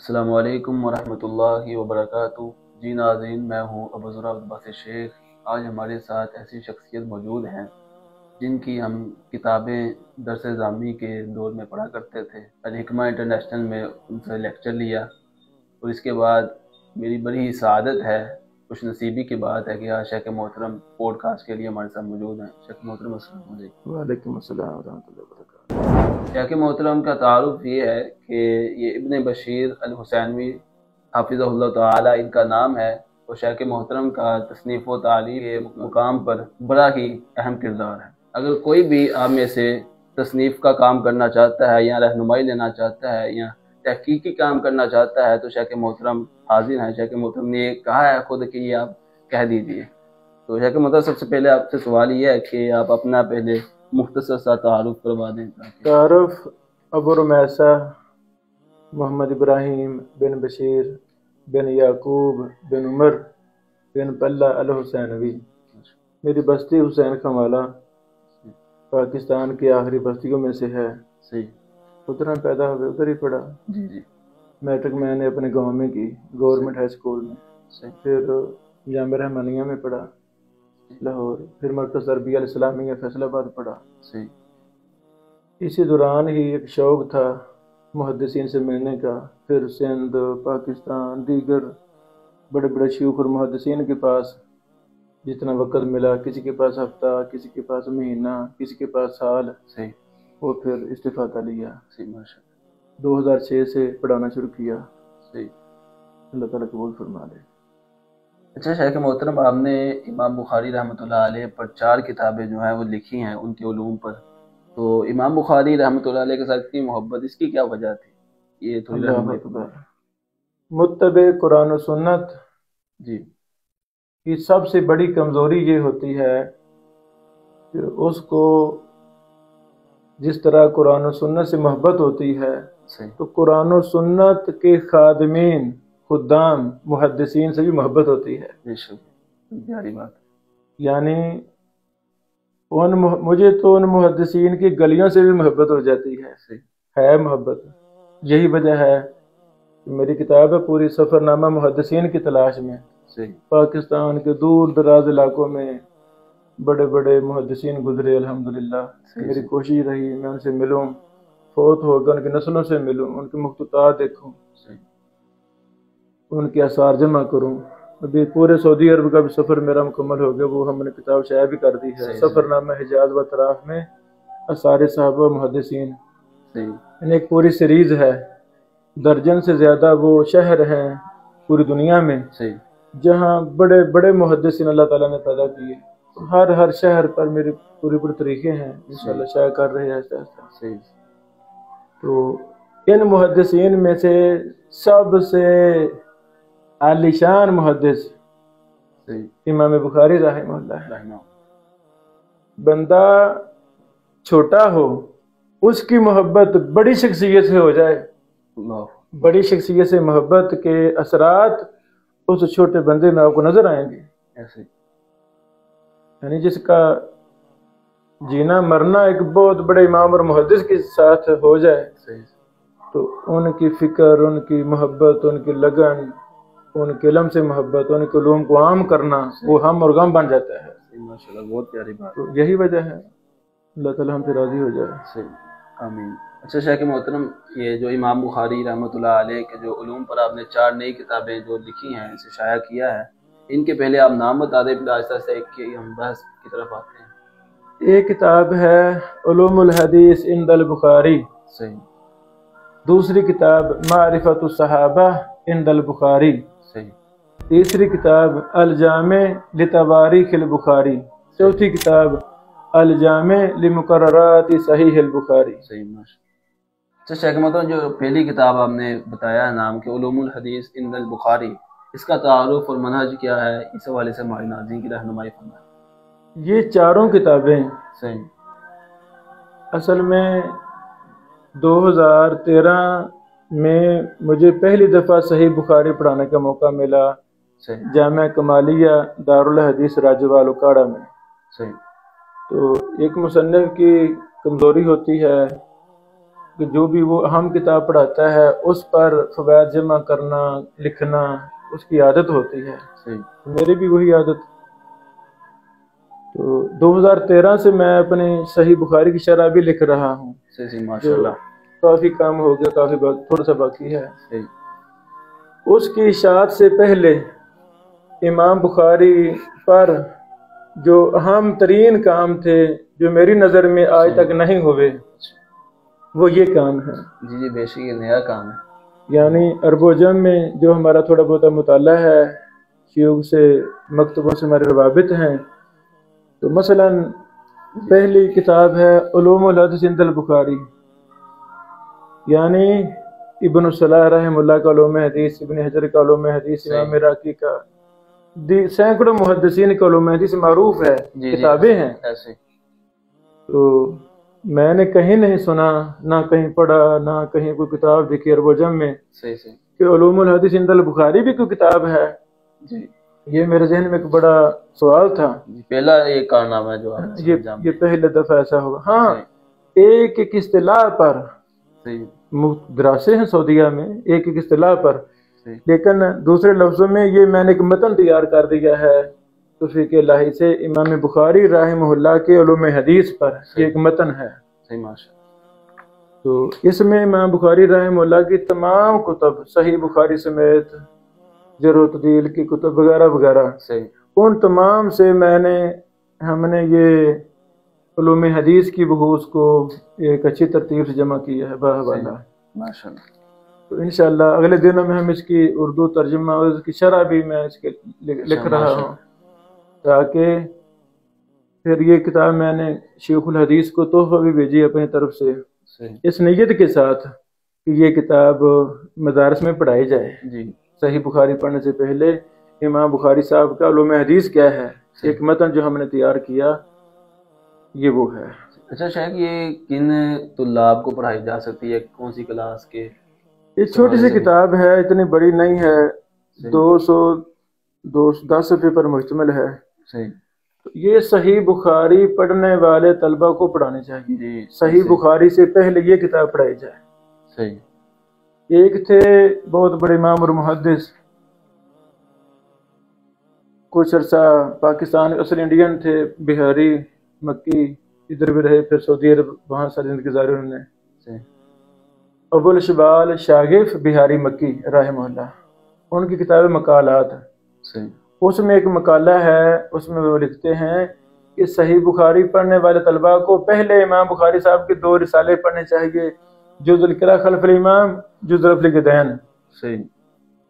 السلام علیکم ورحمۃ اللہ وبرکاتہ۔ جی ناظرین، میں ہوں ابو ذر عباس شیخ۔ آج ہمارے ساتھ ایسی شخصیت موجود ہیں جن کی ہم کتابیں درس ضامی کے دور میں پڑھا کرتے تھے۔ الحکمہ انٹرنیشنل میں ان سے لیکچر لیا، اور اس کے بعد میری بڑی سعادت ہے، خوش نصیبی کی بات ہے کہ آج شیخ محترم پوڈ کاسٹ کے لیے ہمارے ساتھ موجود ہیں۔ شیخ محترم السلام علیکم۔ وعلیکم السلام ورحمۃ اللہ وبرکاتہ۔ شیخ محترم کا تعارف یہ ہے کہ یہ ابن بشیر الحسینوی حافظہ اللہ تعالی ان کا نام ہے، اور شیخ محترم کا تصنیف و تعلیم کے مقام پر بڑا ہی اہم کردار ہے۔ اگر کوئی بھی آپ میں سے تصنیف کا کام کرنا چاہتا ہے یا رہنمائی لینا چاہتا ہے یا تحقیقی کام کرنا چاہتا ہے تو شیخ محترم حاضر ہیں۔ شیخ محترم نے یہ کہا ہے خود کہ یہ آپ کہہ دیجیے۔ تو شیخ محترم سب سے پہلے آپ سے سوال یہ ہے کہ آپ اپنا پہلے مختصر سا تعارف کروا دیں۔ تعارف: ابو رمیسہ محمد ابراہیم بن بشیر بن یعقوب بن عمر بن پلہ الحسینوی۔ میری بستی حسین خمالہ پاکستان کی آخری بستیوں میں سے ہے۔ صحیح۔ ادھر میں پیدا ہوئے، ادھر ہی پڑھا۔ جی میٹرک میں نے اپنے گاؤں میں کی، گورنمنٹ ہائی اسکول میں۔ صحیح۔ پھر جامعہ رحمانیہ میں پڑھا لاہور، پھر مرکز عربیہ الاسلامیہ فیصل آباد پڑھا۔ صحیح۔ اسی دوران ہی ایک شوق تھا محدثین سے ملنے کا، پھر سندھ، پاکستان، دیگر بڑے بڑے شیوخ اور محدثین کے پاس جتنا وقت ملا، کسی کے پاس ہفتہ، کسی کے پاس مہینہ، کسی کے پاس سال، صحیح۔ وہ پھر استفادہ لیا۔ صحیح، ماشاء 2006 سے پڑھانا شروع کیا۔ صحیح۔ اللہ تعالیٰ قبول فرما لے۔ اچھا شیخ محترم، آپ نے امام بخاری رحمۃ اللہ علیہ پر 4 کتابیں جو ہیں وہ لکھی ہیں ان کے علوم پر، تو امام بخاری رحمۃ اللہ علیہ کے ساتھ اتنی محبت، اس کی کیا وجہ تھی؟ یہ تھوڑی اللہ رہنمائی اکبر۔ متبع قرآن و سنت جی کی سب سے بڑی کمزوری یہ ہوتی ہے کہ اس کو جس طرح قرآن و سنت سے محبت ہوتی ہے صحیح۔ تو قرآن و سنت کے خادمین، خدام، محدثین سے بھی محبت ہوتی ہے۔ بے شک، پیاری بات۔ یعنی مجھے تو ان محدثین کی گلیوں سے بھی محبت ہو جاتی ہے۔ صحیح۔ ہے محبت۔ یہی وجہ ہے کہ میری کتاب ہے پوری سفر نامہ محدثین کی تلاش میں۔ صحیح۔ پاکستان کے دور دراز علاقوں میں بڑے بڑے محدثین گزرے الحمدللہ۔ میری کوشش رہی میں ان سے ملوں، فوت ہو گئے ان کی نسلوں سے ملوں، ان کے مخطوطات دیکھوں، ان کے آثار جمع کروں۔ ابھی پورے سعودی عرب کا بھی سفر میرا مکمل ہو گیا، وہ ہم نے کتاب شائع بھی کر دی ہے، سفر نامہ حجاز و اطراف میں آثار صحابہ محدثین۔ یعنی ایک پوری سیریز ہے، درجن سے زیادہ وہ شہر ہیں پوری دنیا میں جہاں بڑے بڑے محدثین اللہ تعالیٰ نے پیدا کیے۔ ہر شہر پر میرے پوری طریقے ہیں، انشاءاللہ شائع کر رہے ہیں ایسا ایسا۔ تو ان محدثین میں سے سب سے عالی شان محدث امام بخاری رحمہ اللہ ہے۔ بندہ چھوٹا ہو، اس کی محبت بڑی شخصیت سے ہو جائے، بڑی شخصیت سے محبت کے اثرات اس چھوٹے بندے میں آپ کو نظر آئیں گے۔ یعنی جس کا جینا مرنا ایک بہت بڑے امام اور محدث کے ساتھ ہو جائے تو ان کی فکر، ان کی محبت، ان کی لگن، ان کے علم سے محبت، ان کے علوم کو عام کرنا، وہ ہم اور غم بن جاتا ہے۔ ماشاءاللہ، بہت پیاری بات۔ تو یہی وجہ ہے، اللہ تعالیٰ ہم سے راضی ہو جائے۔ آمین۔ اچھا شیخ محترم، یہ جو امام بخاری رحمۃ اللہ علیہ کے جو علوم پر آپ نے 4 نئی کتابیں جو لکھی ہیں، اسے شائع کیا ہے، ان کے پہلے آپ نام بتا دیں، پھر آہستہ آہستہ ایک کی ہم بحث کی طرف آتے ہیں۔ ایک کتاب ہے علوم الحدیث عند البخاری، صحیح۔ دوسری کتاب معرفت الصحابہ عند البخاری، صحیح۔ تیسری کتاب الجامع لتواریخ البخاری، چوتھی کتاب الجامع لمقررات صحیح البخاری۔ صحیح، ماشاء اللہ۔ اچھا شیخ محترم، جو پہلی کتاب آپ نے بتایا ہے نام کہ علوم الحدیث عند البخاری، اس کا تعارف اور منہج کیا ہے؟ اس حوالے سے ہمارے ناظرین کی رہنمائی فرمائیں۔ یہ چاروں کتابیں صحیح۔ اصل میں 2013 میں مجھے پہلی دفعہ صحیح بخاری پڑھانے کا موقع ملا جامعہ کمالیہ دارالحدیث راجوال اکاڑا میں۔ صحیح۔ تو ایک مصنف کی کمزوری ہوتی ہے کہ جو بھی وہ اہم کتاب پڑھاتا ہے اس پر فوائد جمع کرنا لکھنا اس کی عادت ہوتی ہے. میری بھی وہی عادت. تو 2013 سے میں اپنی صحیح بخاری کی شرح بھی لکھ رہا ہوں. ماشاءاللہ. کافی کام ہو گیا, کافی تھوڑا سا باقی ہے. اس کی اشاعت سے پہلے امام بخاری پر جو اہم ترین کام تھے جو میری نظر میں آج تک نہیں ہوئے وہ یہ کام ہے. جی بے شک یہ نیا کام ہے. یعنی عرب و جم میں جو ہمارا تھوڑا بہت مطالعہ ہے, شیوخ سے مکتبوں سے ہمارے روابط ہیں. تو مثلا پہلی کتاب ہے علوم الحدیث عند البخاری, یعنی ابن الصلاح رحمہ اللہ کا علوم حدیث, ابن حجر کا علوم حدیث, امام عراقی کا, سینکڑوں محدثین کا علوم حدیث معروف ہے, کتابیں ہیں. تو میں نے کہیں نہیں سنا, نہ کہیں پڑھا, نہ کہیں کوئی کتاب دیکھی عرب و جم میں کہ علوم الحدیث عند البخاری بھی کوئی کتاب ہے. یہ میرے ذہن میں ایک بڑا سوال تھا. پہلا یہ کارنامہ ہے جو یہ پہلے دفعہ ایسا ہوگا. ہاں ایک ایک اصطلاح پر دراسے ہیں سعودیہ میں, ایک ایک اصطلاح پر, لیکن دوسرے لفظوں میں یہ میں نے ایک متن تیار کر دیا ہے توفیق الہی سے امام بخاری رحمہ اللہ کے علوم حدیث پر. یہ ایک متن ہے. تو اس میں امام بخاری رحمہ اللہ کی تمام کتب, صحیح بخاری سمیت جرح و تعدیل کی کتب وغیرہ وغیرہ, ان تمام سے ہم نے یہ علوم حدیث کی بحوث کو ایک اچھی ترتیب سے جمع کیا ہے باحوالہ. تو انشاءاللہ اگلے دنوں میں ہم اس کی اردو ترجمہ اور اس کی شرح بھی میں اس کے لکھ رہا ہوں, تاکہ پھر یہ کتاب میں نے شیخ الحدیث کو تحفہ بھی بھیجی اپنی طرف سے, اس نیت کے ساتھ کہ یہ کتاب مدارس میں پڑھائی جائے. صحیح بخاری پڑھنے سے پہلے امام بخاری صاحب کا علوم حدیث کیا ہے, ایک متن جو ہم نے تیار کیا یہ وہ ہے. اچھا شیخ, یہ کن طلاب کو پڑھائی جا سکتی ہے, کون سی کلاس کے؟ یہ چھوٹی سی کتاب ہے, اتنی بڑی نہیں ہے, 210 صفحے پر مشتمل ہے. یہ صحیح بخاری پڑھنے والے طلبہ کو پڑھانی چاہیے. صحیح بخاری سے پہلے یہ کتاب پڑھائی جائے. ایک تھے بہت بڑے امام اور محدث, کچھ عرصہ پاکستان اصل انڈین تھے, بہاری مکی, ادھر بھی رہے, پھر سعودی عرب وہاں ساری زندگی گزاری انہوں نے. ابو الشبال شاغف بہاری مکی رحمہ اللہ, ان کی کتاب مقالات, اس میں ایک مقالہ ہے, اس میں وہ لکھتے ہیں کہ صحیح بخاری پڑھنے والے طلباء کو پہلے امام بخاری صاحب کے 2 رسالے پڑھنے چاہیے, جز القراء خلف الامام, جز رفع اليدین,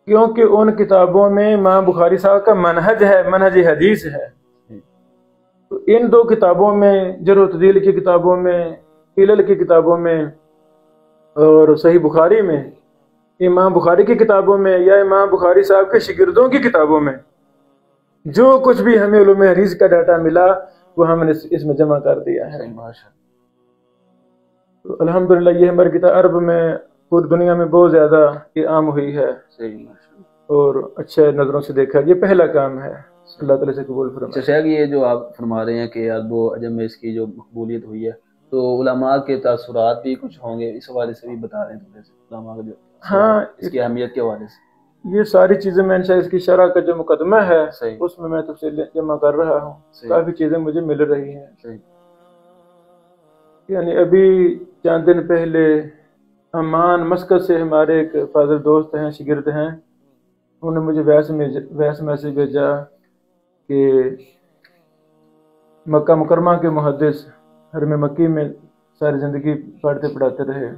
کیونکہ ان کتابوں میں امام بخاری صاحب کا منہج ہے, منہج حدیث ہے. تو ان 2 کتابوں میں, جرح و تعدیل کی کتابوں میں, علل کی کتابوں میں, اور صحیح بخاری میں, امام بخاری کی کتابوں میں یا امام بخاری صاحب کے شاگردوں کی کتابوں میں جو کچھ بھی ہمیں علوم حدیث کا ڈاٹا ملا وہ ہم نے اس میں جمع کر دیا ہے. تو الحمدللہ یہ ہماری کتاب عرب میں پوری دنیا میں بہت زیادہ یہ عام ہوئی ہے اور اچھے نظروں سے دیکھا. یہ پہلا کام ہے, اللہ تعالیٰ سے قبول فرمائے. شیخ یہ جو آپ فرما رہے ہیں کہ عرب و عجم میں اس کی جو مقبولیت ہوئی ہے, تو علماء کے تاثرات بھی کچھ ہوں گے, اس حوالے سے بھی بتا رہے ہیں تھوڑے سے علماء کا جو اس کی اہمیت کے حوالے سے. یہ ساری چیزیں میں انشاءاللہ اس کی شرح کا جو مقدمہ ہے اس میں تفصیل جمع کر رہا ہوں. کافی چیزیں مجھے مل رہی ہیں. یعنی ابھی چند دن پہلے عمان مسقط سے ہمارے ایک فاضل دوست ہیں, شاگرد ہیں, انہوں نے مجھے ویس میسج بھیجا کہ مکہ مکرمہ کے محدث حرم مکی میں ساری زندگی پڑھتے پڑھاتے رہے,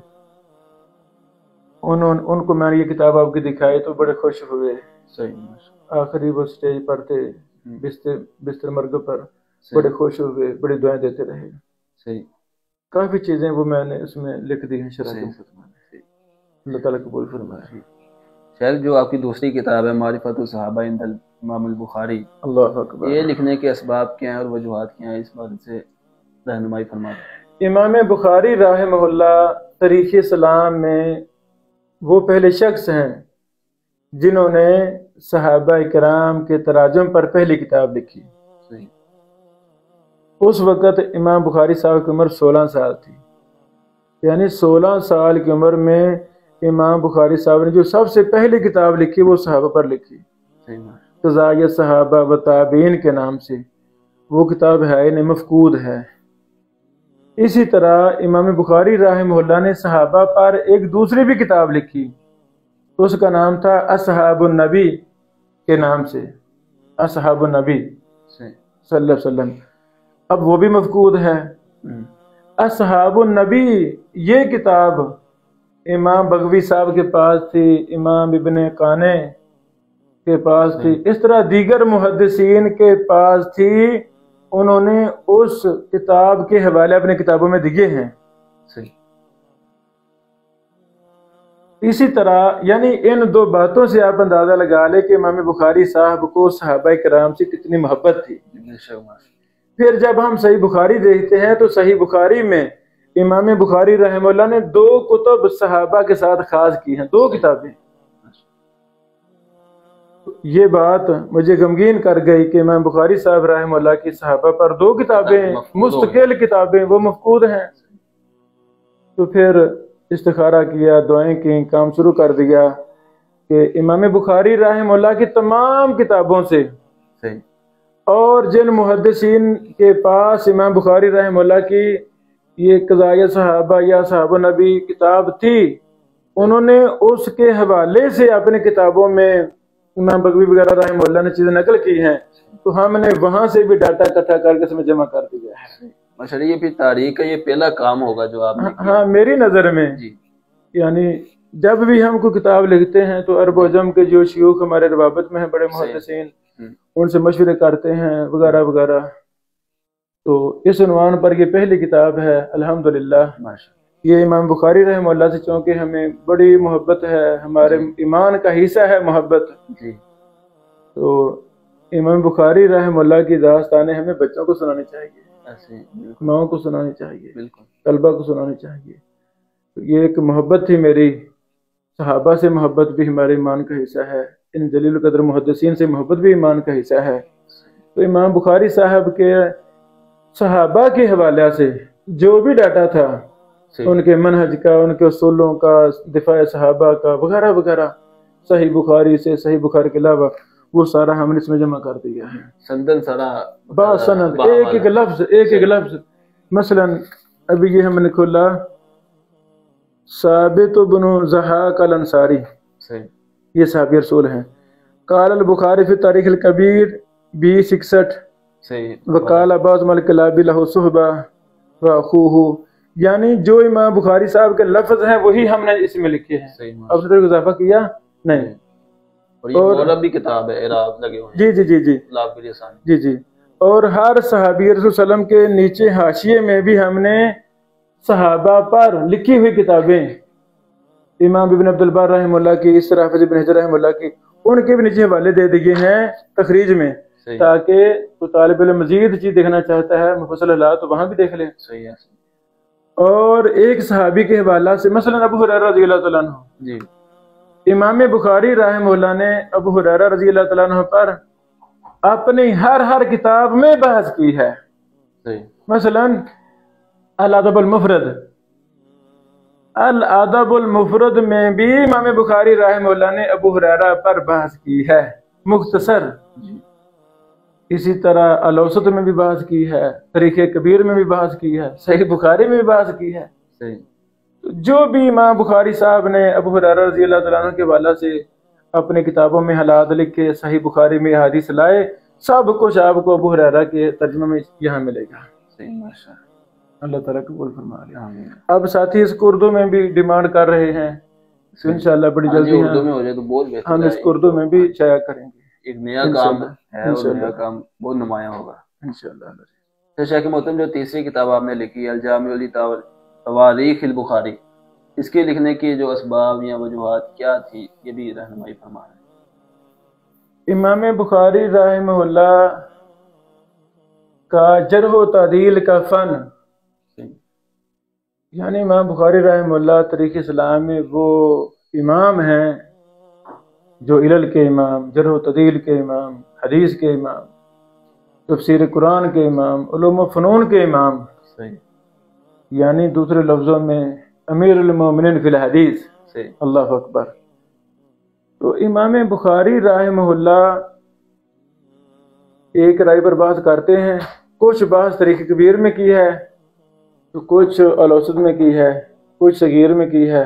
ان کو میں نے یہ کتاب آپ کی دکھائی تو بڑے خوش ہوئے. آخری وہ سٹیج پر تھے, بستر مرگ پر, بڑے خوش ہوئے, بڑی دعائیں دیتے رہے. کافی چیزیں وہ میں نے اس میں لکھ دی ہیں شرح میں. اللہ تعالیٰ قبول فرمائے. شاید جو آپ کی دوسری کتاب ہے معرفت الصحابہ عند امام البخاری, اللہ اکبر, یہ لکھنے کے اسباب کیا ہیں اور وجوہات کیا ہیں, اس بارے سے رہنمائی فرمائیں. امام بخاری رحمہ اللہ تاریخ اسلام میں وہ پہلے شخص ہیں جنہوں نے صحابہ کرام کے تراجم پر پہلی کتاب لکھی. اس وقت امام بخاری صاحب کی عمر 16 سال تھی. یعنی 16 سال کی عمر میں امام بخاری صاحب نے جو سب سے پہلی کتاب لکھی وہ صحابہ پر لکھی، قضائے صحابہ و تابعین کے نام سے، وہ کتاب ہے مفقود ہے۔ اسی طرح امام بخاری رحمہ اللہ نے صحابہ پر ایک دوسری بھی کتاب لکھی، اس کا نام تھا اصحاب النبی کے نام سے، اصحاب النبی صلی اللہ علیہ وسلم، اب وہ بھی مفقود ہے۔ اصحاب النبی یہ کتاب امام بغوی صاحب کے پاس تھی، امام ابن قانے کے پاس تھی، اس طرح دیگر محدثین کے پاس تھی، انہوں نے اس کتاب کے حوالے اپنے کتابوں میں دیے ہیں۔ اسی طرح یعنی ان دو باتوں سے آپ اندازہ لگا لیں کہ امام بخاری صاحب کو صحابہ کرام سے کتنی محبت تھی۔ پھر جب ہم صحیح بخاری دیکھتے ہیں تو صحیح بخاری میں امام بخاری رحمہ اللہ نے 2 کتب صحابہ کے ساتھ خاص کی ہیں، 2 کتابیں۔ یہ بات مجھے غمگین کر گئی کہ امام بخاری صاحب رحمہ اللہ کی صحابہ پر 2 کتابیں مستقل کتابیں وہ مفقود ہیں۔ تو پھر استخارہ کیا، دعائیں کی، کام شروع کر دیا کہ امام بخاری رحمہ اللہ کی تمام کتابوں سے اور جن محدثین کے پاس امام بخاری رحمہ اللہ کی یہ قضائے صحابہ یا صحابہ نبی کتاب تھی، انہوں نے اس کے حوالے سے اپنی کتابوں میں امام بغوی وغیرہ رحمہ اللہ نے چیزیں نقل کی ہیں، تو ہم نے وہاں سے بھی ڈاٹا اکٹھا کر کے اس میں جمع کر دیا ہے۔ ماشاءاللہ، یہ پھر تاریخ کا یہ پہلا کام ہوگا جو آپ نے کیا۔ ہاں، میری نظر میں یعنی جب بھی ہم کوئی کتاب لکھتے ہیں تو عرب و عجم کے جو شیوخ ہمارے روابط میں ہیں، بڑے محدثین، ان سے مشورے کرتے ہیں وغیرہ وغیرہ۔ تو اس عنوان پر یہ پہلی کتاب ہے الحمدللہ۔ یہ امام بخاری رحمہ اللہ سے چونکہ ہمیں بڑی محبت ہے، ہمارے ایمان کا حصہ ہے محبت، تو امام بخاری رحمہ اللہ کی داستانیں ہمیں بچوں کو سنانی چاہیے، ماؤں کو سنانی چاہیے، طلبہ کو سنانی چاہیے۔ یہ ایک محبت تھی میری، صحابہ سے محبت بھی ہمارے ایمان کا حصہ ہے، ان جلیل القدر محدثین سے محبت بھی ایمان کا حصہ ہے۔ تو امام بخاری صاحب کے صحابہ کے حوالے سے جو بھی ڈاٹا تھا، ان کے منہج کا، ان کے اصولوں کا، دفاع صحابہ کا وغیرہ وغیرہ، صحیح بخاری سے، صحیح بخاری کے علاوہ وہ سارا ہم نے اس میں جمع کر دیا ہے، سندن سارا سند، ایک ایک لفظ۔ مثلا ابھی یہ ہم نے کھولا ثابت بن ضحاک الانصاری، یہ صحابی رسول ہیں۔ قال البخاری فی تاریخ الکبیر 2061 وقال بعض الکلابی لہ صحبہ واخوہ، یعنی جو امام بخاری صاحب کے لفظ ہیں وہی ہم نے اس میں لکھے ہیں، اب سے اضافہ کیا نہیں۔ اور بھی کتاب ہے، اعراب لگے ہوئے جی جی جی جی جی اور ہر صحابی رسول صلی اللہ علیہ وسلم کے نیچے حاشیے میں بھی ہم نے صحابہ پر لکھی ہوئی کتابیں، امام ابن عبد البر رحمہ اللہ کی، اس طرح حافظ ابن حجر رحمہ اللہ کی، ان کے بھی نیچے حوالے دے دیے ہیں تخریج میں، تاکہ تو طالب علم مزید چیز دیکھنا چاہتا ہے مفصل اللہ تو وہاں بھی دیکھ لیں۔ صحیح ہے۔ اور ایک صحابی کے حوالہ سے مثلا ابو ہریرہ رضی اللہ تعالیٰ عنہ، امام بخاری رحمہ اللہ نے ابو ہریرہ رضی اللہ تعالیٰ عنہ پر اپنی ہر کتاب میں بحث کی ہے۔ مثلا الادب المفرد، الادب المفرد میں بھی امام بخاری رحمہ اللہ نے ابو ہریرہ پر بحث کی ہے مختصر۔ اسی طرح الاوسط میں بھی بحث کی ہے، تاریخ کبیر میں بھی بحث کی ہے، صحیح بخاری میں بھی بحث کی ہے۔ جو بھی امام بخاری صاحب نے ابو ہریرہ رضی اللہ تعالیٰ عنہ کے حوالہ سے اپنے کتابوں میں حالات لکھے، صحیح بخاری میں حدیث لائے، سب کچھ آپ کو ابو ہریرہ کے ترجمے میں یہاں ملے گا۔ اللہ تعالیٰ قبول فرما لے۔ اب ساتھی اس کو اردو میں بھی ڈیمانڈ کر رہے ہیں، انشاءاللہ بڑی جلدی ہم اس کو اردو میں بھی شائع کریں گے۔ ایک نیا کام ہے اور نیا کام بہت نمایاں ہوگا انشاءاللہ۔ شیخ محترم، جو تیسری کتاب آپ نے لکھی الجامع لتواریخ البخاری، اس کے لکھنے کی جو اسباب یا وجوہات کیا تھی، یہ بھی رہنمائی فرما ہے۔ امام بخاری رحمہ اللہ کا جرح و تعدیل کا فن، یعنی امام بخاری رحمہ اللہ تاریخ اسلام میں وہ امام ہیں جو علل کے امام، جرح و تعدیل کے امام، حدیث کے امام، تفسیر قرآن کے امام، علوم و فنون کے امام، یعنی دوسرے لفظوں میں امیر المومنین فی الحدیث، اللہ اکبر۔ تو امام بخاری رحمہ اللہ ایک رائے پر بحث کرتے ہیں، کچھ بحث تاریخ کبیر میں کی ہے، تو کچھ الاوسط میں کی ہے، کچھ صغیر میں کی ہے۔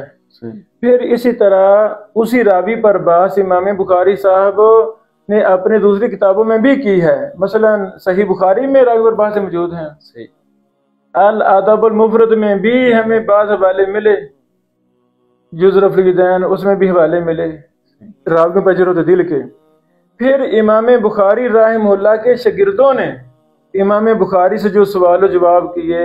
پھر اسی طرح اسی راوی پر بحث امام بخاری صاحب نے اپنے دوسری کتابوں میں بھی کی ہے، مثلا صحیح بخاری میں راوی پر بحث موجود ہیں، الادب المفرد میں بھی ہمیں بعض حوالے ملے، جز الفریدین اس میں بھی حوالے ملے راوی پر جرح و تعدیل کے۔ پھر امام بخاری رحمہ اللہ کے شاگردوں نے امام بخاری سے جو سوال و جواب کیے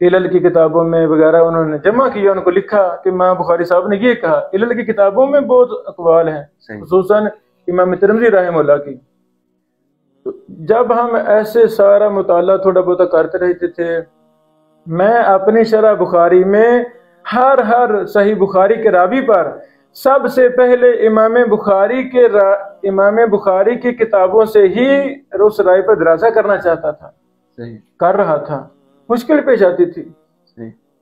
علل کی کتابوں میں وغیرہ انہوں نے جمع کیا، ان کو لکھا کہ امام بخاری صاحب نے یہ کہا۔ علل کی کتابوں میں بہت اقوال ہیں، خصوصاً امام ترمذی رحمہ اللہ کی۔ تو جب ہم ایسے سارا مطالعہ تھوڑا بہت کرتے رہتے تھے، میں اپنی شرح بخاری میں ہر صحیح بخاری کے راوی پر سب سے پہلے امام بخاری کی کتابوں سے ہی اس رائے پر دراسہ کرنا چاہتا تھا، کر رہا تھا، مشکل پیش آتی تھی۔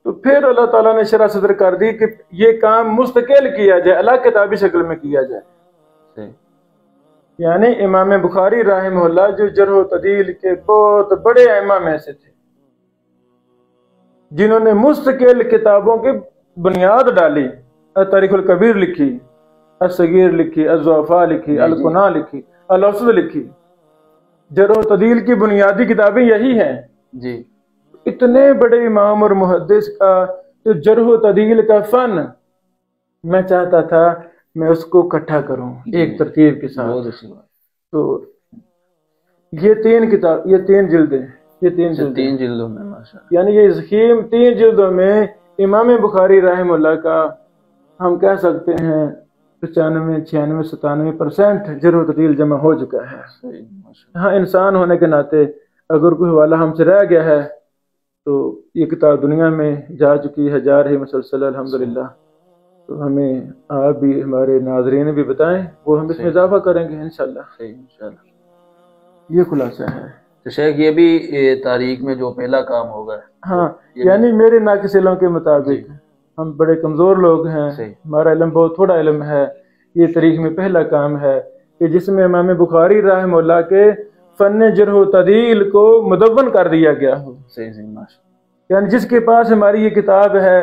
تو پھر اللہ تعالیٰ نے شرح صدر کر دی کہ یہ کام مستقل کیا جائے، الگ کتابی شکل میں کیا جائے۔ یعنی امام بخاری رحمہ اللہ جو جرح و تعدیل کے بہت بڑے ائمہ میں سے تھے، جنہوں نے مستقل کتابوں کی بنیاد ڈالی، تاریخ الکبیر لکھی، الصغیر لکھی، الضعفاء لکھی، الکنہ لکھی، الاوسط لکھی، جرح و تعدیل کی بنیادی کتابیں یہی ہیں جی۔ اتنے بڑے امام اور محدث کا جو جرح و تعدیل کا فن، میں چاہتا تھا میں اس کو اکٹھا کروں ایک ترتیب کے ساتھ۔ تو یہ تین جلدیں، تین جلدوں میں ماشاءاللہ، یعنی یہ ضخیم 3 جلدوں میں امام بخاری رحمہ اللہ کا ہم کہہ سکتے ہیں 95 96 97% جرح و تعدیل جمع ہو چکا ہے۔ ہاں انسان ہونے کے ناطے اگر کوئی حوالہ ہم سے رہ گیا ہے تو یہ کتاب دنیا میں جا چکی ہے، جا رہی مسلسل الحمدللہ۔ تو ہمیں آپ بھی ہمارے ناظرین بھی بتائیں، وہ ہم اس میں اضافہ کریں گے انشاءاللہ۔ یہ خلاصہ ہے تو شیخ یہ بھی تاریخ میں جو پہلا کام ہوگا، ہاں یعنی میرے ناقص علم کے مطابق ہم بڑے کمزور لوگ ہیں، ہمارا علم بہت تھوڑا علم ہے، یہ تاریخ میں پہلا کام ہے کہ جس میں امام بخاری رحمہ اللہ کے فن جرح و تعدیل کو مدون کر دیا گیا ہو۔ یعنی جس کے پاس ہماری یہ کتاب ہے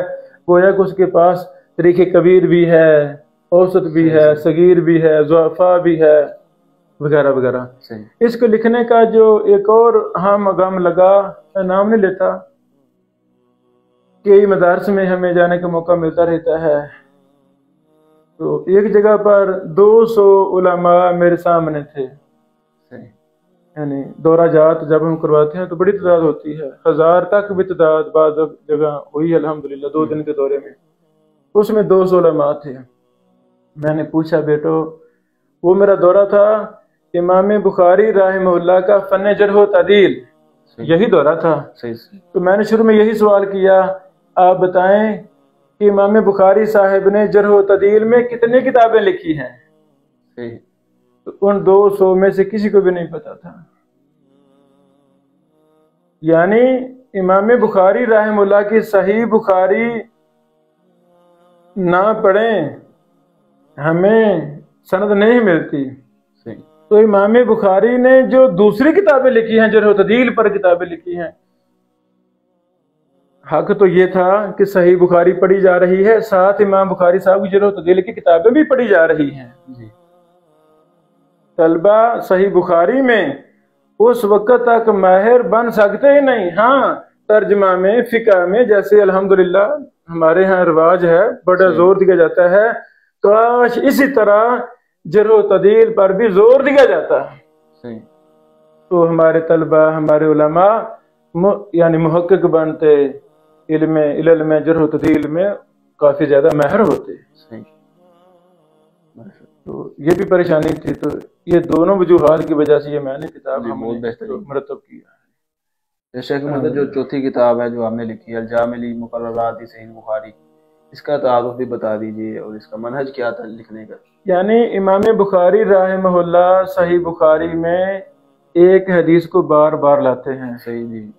گویا کہ اس کے پاس تاریخ کبیر بھی ہے، اوسط بھی ہے، صغیر بھی ہے، ضعفاء بھی ہے وغیرہ وغیرہ۔ اس کو لکھنے کا جو ایک اور ہم غم لگا، میں نام نہیں لیتا، کئی مدارس میں ہمیں جانے کا موقع ملتا رہتا ہے، تو ایک جگہ پر 200 علماء میرے سامنے تھے۔ یعنی دورہ جات جب ہم کرواتے ہیں تو بڑی تعداد ہوتی ہے، 1000 تک بھی تعداد بعض جگہ ہوئی ہے الحمدللہ 2 دن کے دورے میں۔ اس میں 200 علماء تھے۔ میں نے پوچھا بیٹو، وہ میرا دورہ تھا امام بخاری رحمہ اللہ کا فن جرح و تعدیل، یہی دورہ تھا۔ تو میں نے شروع میں یہی سوال کیا، آپ بتائیں کہ امام بخاری صاحب نے جرح و تعدیل میں کتنی کتابیں لکھی ہیں؟ تو ان 200 میں سے کسی کو بھی نہیں پتا تھا۔ یعنی امام بخاری رحمہ اللہ کی صحیح بخاری نہ پڑھیں ہمیں سند نہیں ملتی۔ تو امام بخاری نے جو دوسری کتابیں لکھی ہیں، جرح و تعدیل پر کتابیں لکھی ہیں، حق تو یہ تھا کہ صحیح بخاری پڑھی جا رہی ہے، ساتھ امام بخاری صاحب کی جرح و تعدیل کی کتابیں بھی پڑھی جا رہی ہیں۔ طلبہ صحیح بخاری میں اس وقت تک ماہر بن سکتے ہی نہیں، ہاں ترجمہ میں، فقہ میں، جیسے الحمدللہ ہمارے ہاں رواج ہے، بڑا زور دیا جاتا ہے، کاش اسی طرح جرح و تعدیل پر بھی زور دیا جاتا ہے تو ہمارے طلبہ، ہمارے علماء یعنی محقق بنتے، علل میں جرح و تعدیل میں کافی زیادہ ماہر ہوتے۔ تو یہ بھی پریشانی تھی، تو یہ دونوں وجوہات کی وجہ سے یہ میں نے کتاب بہت بہترین مرتب کیا۔ شیخ محمد جو چوتھی کتاب ہے جو آپ نے لکھی ہے الجامع مقررات صحیح بخاری، اس کا تعارف بھی بتا دیجئے اور اس کا منہج کیا تھا لکھنے کا؟ یعنی امام بخاری رحمہ اللہ صحیح بخاری میں ایک حدیث کو بار بار لاتے ہیں، صحیح جی،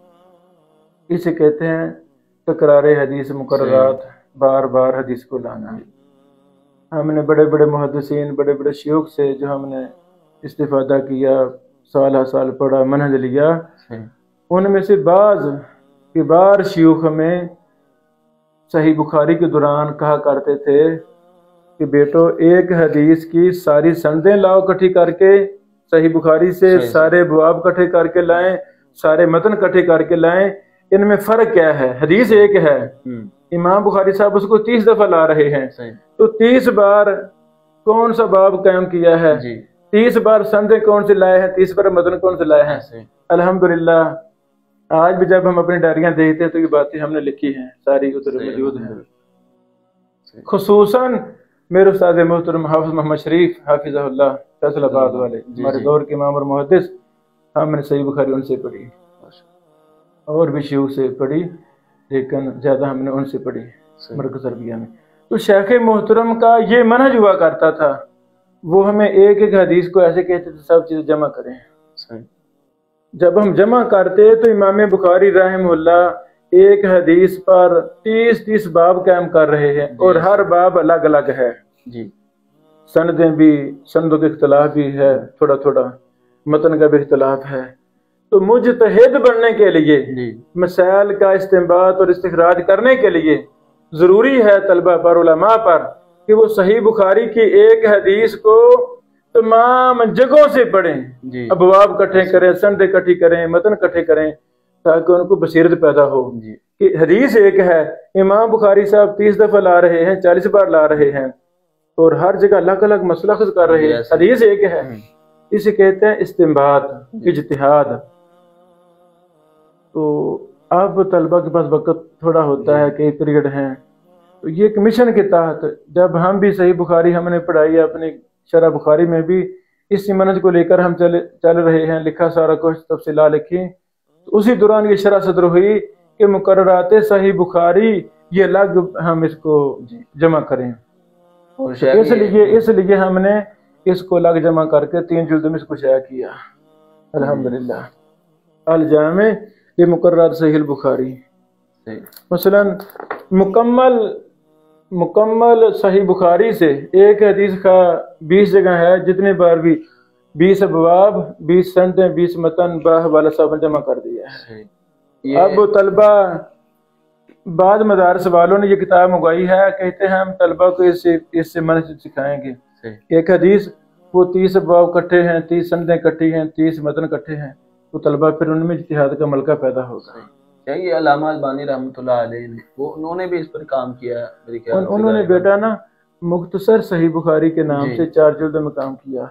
اسے کہتے ہیں تکرار حدیث مقررات، بار بار حدیث کو لانا. ہم نے بڑے بڑے محدثین، بڑے بڑے شیوخ سے جو ہم نے استفادہ کیا، سال ہر سال پڑھا، منہج لیا، ان میں سے بعض کبار شیوخ ہمیں صحیح بخاری کے دوران کہا کرتے تھے کہ بیٹو ایک حدیث کی ساری سندیں لاؤ اکٹھی کر کے، صحیح بخاری سے سارے ابواب اکٹھے کر کے لائیں، سارے متن اکٹھے کر کے لائیں، ان میں فرق کیا ہے؟ حدیث ایک ہے، امام بخاری صاحب اس کو 30 دفعہ لا رہے ہیں، تو 30 بار کون سا باب قائم کیا ہے، 30 بار سندیں کون سے لائے ہیں، 30 بار متن کون سے لائے ہیں. الحمدللہ آج بھی جب ہم اپنی ڈائریاں دیکھتے ہیں تو یہ باتیں ہم نے لکھی ہیں، ساری ادھر موجود ہیں. خصوصاً میرے استاد محترم حافظ محمد شریف حافظہ اللہ فیصل آباد والے، ہمارے دور کے امام اور محدث، ہم نے صحیح بخاری ان سے پڑھی، اور بھی شیوخ سے پڑھی، لیکن زیادہ ہم نے ان سے پڑھی مرکز عربیہ میں. تو شیخ محترم کا یہ منہج ہوا کرتا تھا، وہ ہمیں ایک ایک حدیث کو ایسے کہتے تھے سب چیز جمع کریں. جب ہم جمع کرتے تو امام بخاری رحمہ اللہ ایک حدیث پر 30 باب قائم کر رہے ہیں، اور ہر باب الگ الگ ہے، سندیں بھی، سندوں کے اختلاف بھی ہے، تھوڑا تھوڑا متن کا بھی اختلاف ہے. تو مجتہد بننے کے لیے، مسائل کا استنباط اور استخراج کرنے کے لیے ضروری ہے طلبہ پر، علماء پر، کہ وہ صحیح بخاری کی ایک حدیث کو تمام جگہوں سے پڑھیں، ابواب اکٹھے کریں، سند اکٹھی کریں، متن اکٹھے کریں، تاکہ ان کو بصیرت پیدا ہو کہ حدیث ایک ہے. امام بخاری صاحب 30 دفعہ لا رہے ہیں، 40 بار لا رہے ہیں، اور ہر جگہ الگ الگ مسئلہ خود کر رہے ہیں، حدیث ایک ہے. اسے کہتے ہیں استنباط، اجتہاد. تو اب طلبہ کے پاس وقت تھوڑا ہوتا ہے، کئی پیریڈ ہیں، تو یہ ایک مشن کے تحت جب ہم بھی صحیح بخاری ہم نے پڑھائی، اپنی شرح بخاری میں بھی اسی منہج کو لے کر ہم چل رہے ہیں، لکھا سارا کچھ، تفصیلات لکھی. تو اسی دوران یہ شرح صدر ہوئی کہ مقررات صحیح بخاری یہ الگ ہم اس کو جمع کریں. اس لیے ہم نے اس کو الگ جمع کر کے 3 جلد میں اس کو شائع کیا. الحمدللہ الجامع یہ مقررات صحیح البخاری، مثلا مکمل صحیح بخاری سے ایک حدیث کا 20 جگہ ہے، جتنے بار بھی 20 ابواب، 20 سندیں، 20 متن حوالہ صاحب نے جمع کر دیا ہے. اب طلبہ بعض مدارس والوں نے یہ کتاب منگوائی ہے، کہتے ہیں ہم طلبہ کو اس سے منہج سکھائیں گے. ایک حدیث وہ 30 ابواب کٹھے ہیں، 30 سندیں کٹھی ہیں، 30 متن کٹھے ہیں، تو طلبہ پھر ان میں اجتہاد کا ملکہ پیدا ہوگا. یہ علامہ البانی رحمۃ اللہ علیہ نے انہوں نے بھی اس پر کام کیا میرے خیال سے. انہوں نے بیٹا نا مختصر صحیح بخاری کے نام سے 4 جلد میں کام کیا.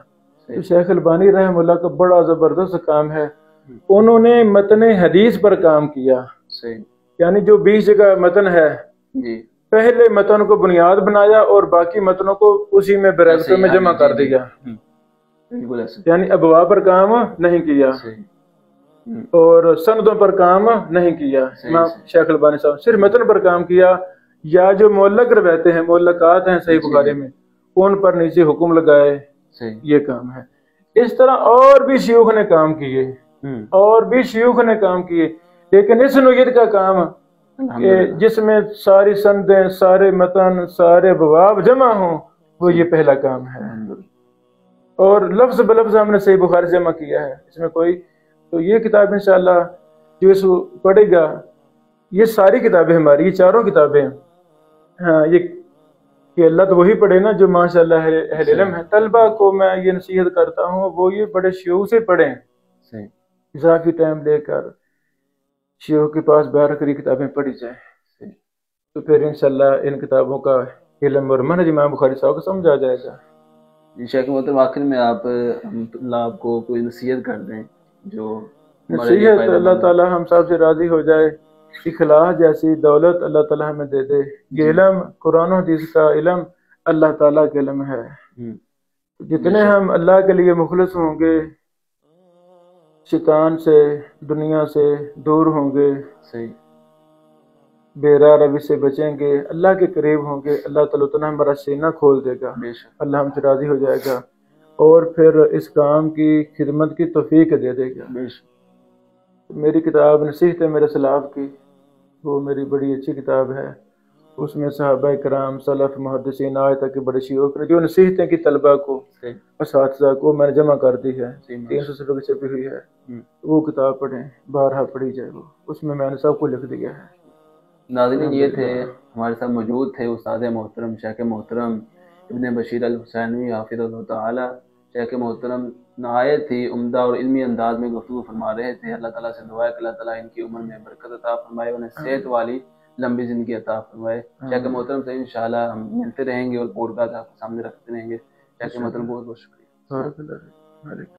تو شیخ البانی رحمہ اللہ کا بڑا زبردست کام ہے. انہوں نے متن حدیث پر کام کیا، یعنی جو 20 جگہ متن ہے، پہلے متن کو بنیاد بنایا اور باقی متنوں کو اسی میں بریکٹوں میں جمع کر دیا، یعنی ابواب پر کام نہیں کیا اور سندوں پر کام نہیں کیا. امام شیخ البانی صاحب صرف متن پر کام کیا، یا جو معلق روایتیں ہیں، معلقات ہیں صحیح بخاری میں، ان پر نیچے حکم لگائے، یہ کام ہے. اس طرح اور بھی شیوخ نے کام کیے، لیکن اس نوعیت کا کام کہ جس میں ساری سندیں، سارے متن، سارے ابواب جمع ہوں، وہ یہ پہلا کام ہے. اور لفظ بلفظ ہم نے صحیح بخاری جمع کیا ہے، اس میں کوئی. تو یہ کتاب انشاءاللہ جو اس کو پڑھے گا، یہ ساری کتابیں ہماری، یہ 4 کتابیں، ہاں، یہ کہ اللہ تو وہی پڑھے نا جو ماشاءاللہ اہل علم ہے. طلبہ کو میں یہ نصیحت کرتا ہوں وہ یہ بڑے شیوخ سے پڑھیں، اضافی ٹائم لے کر شیوخ کے پاس بیٹھ کر یہ کتابیں پڑھی جائیں، تو پھر انشاءاللہ ان کتابوں کا علم اور منہج امام بخاری صاحب کو سمجھ آ جائے گا. شیخ محترم آخر میں آپ کو کوئی نصیحت کر دیں. جو نصیحت، اللہ تعالیٰ ہم سب سے راضی ہو جائے، اخلاص جیسی دولت اللہ تعالیٰ ہمیں دے دے. یہ علم قرآن و حدیث کا علم اللہ تعالیٰ کا علم ہے. جتنے ہم اللہ کے لیے مخلص ہوں گے، شیطان سے، دنیا سے دور ہوں گے، بے راہ روی سے بچیں گے، اللہ کے قریب ہوں گے، اللہ تعالیٰ اتنا ہمارا سینہ کھول دے گا، اللہ ہم سے راضی ہو جائے گا، اور پھر اس کام کی خدمت کی توفیق دے دے گا. میری کتاب نصیحت ہے میرے سلاف کی، وہ میری بڑی اچھی کتاب ہے. اس میں صحابہ کرام، سلف، محدثین آج تک کے بڑے شیوخ نے جو نصیحتیں کی طلباء کو، اساتذہ کو، میں نے جمع کر دی ہے. 300 صفحے کی چھپی ہوئی ہے. وہ کتاب پڑھیں، بارہا پڑھی جائے. وہ اس میں نے سب کو لکھ دیا ہے. ناظرین یہ تھے ہمارے ساتھ موجود تھے استاد محترم شیخ محترم ابن بشیر الحسینوی حافظ اللہ تعالی. شیخ محترم نہایت ہی عمدہ اور علمی انداز میں گفتگو فرما رہے تھے. اللہ تعالیٰ سے دعا ہے کہ اللہ تعالیٰ ان کی عمر میں برکت عطا فرمائے، انہیں صحت والی لمبی زندگی عطا فرمائے. شیخ محترم سے انشاءاللہ ہم ملتے رہیں گے اور پوڈ کاسٹ آپ کے سامنے رکھتے رہیں گے. شیخ محترم بہت بہت شکریہ.